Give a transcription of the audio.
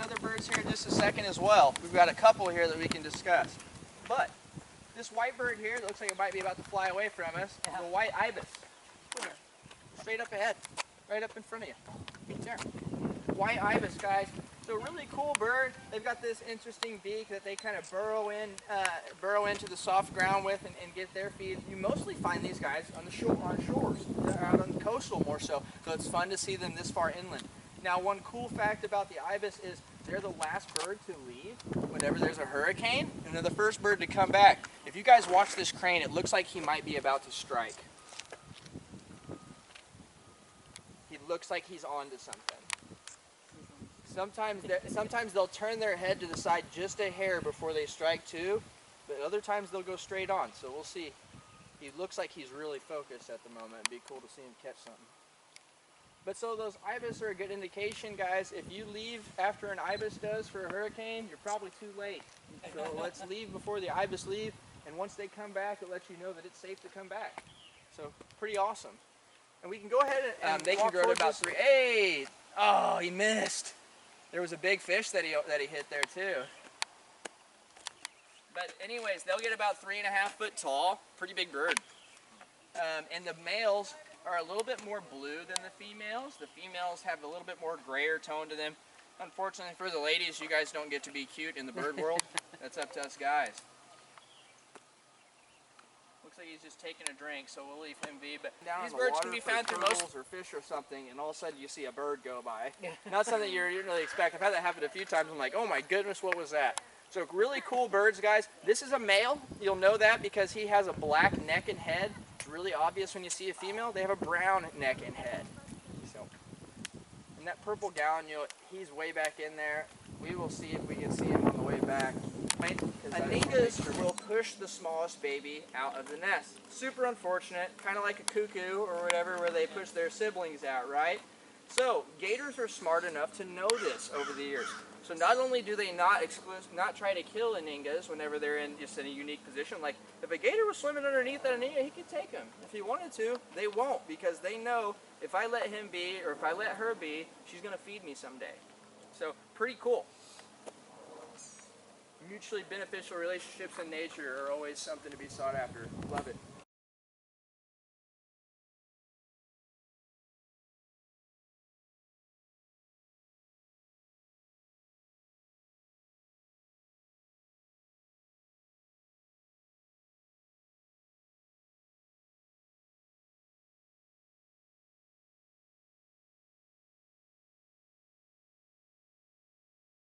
other birds here in just a second as well. We've got a couple here that we can discuss. But this white bird here that looks like it might be about to fly away from us, is a white ibis. Straight up ahead, right up in front of you. Right there. White ibis, guys. So really cool bird. They've got this interesting beak that they kind of burrow into the soft ground with and get their feed. You mostly find these guys on the shores, out on the coastal more so. So it's fun to see them this far inland. Now, one cool fact about the ibis is they're the last bird to leave whenever there's a hurricane, and they're the first bird to come back. If you guys watch this crane, it looks like he might be about to strike. He looks like he's onto something. Sometimes they'll turn their head to the side just a hair before they strike too, but other times they'll go straight on. So we'll see. He looks like he's really focused at the moment. It'd be cool to see him catch something. But so those ibis are a good indication, guys. If you leave after an ibis does for a hurricane, you're probably too late. So let's leave before the ibis leave, and once they come back, it lets you know that it's safe to come back. So pretty awesome. And we can go ahead and they can grow to about 3. Hey! Oh, he missed. There was a big fish that he hit there too. But anyways, they'll get about 3.5 foot tall. Pretty big bird. And the males are a little bit more blue than the females. The females have a little bit more grayer tone to them. Unfortunately for the ladies, you guys don't get to be cute in the bird world. That's up to us guys. Looks like he's just taking a drink, so we'll leave him be. But these birds can be found through most or fish or something, and all of a sudden you see a bird go by. Not something you didn't really expect. I've had that happen a few times. I'm like, oh my goodness, what was that? So really cool birds, guys. This is a male. You'll know that because he has a black neck and head. It's really obvious when you see a female. They have a brown neck and head. So, and that purple gown, he's way back in there. We will see if we can see him on the way back. Aningas will push the smallest baby out of the nest. Super unfortunate, kind of like a cuckoo or whatever, where they push their siblings out, right? So gators are smart enough to know this over the years. So not only do they not try to kill aningas whenever they're just in a unique position, like if a gator was swimming underneath that aninga, he could take him. If he wanted to, they won't, because they know if I let him be or if I let her be, she's going to feed me someday. So pretty cool. Mutually beneficial relationships in nature are always something to be sought after. Love it.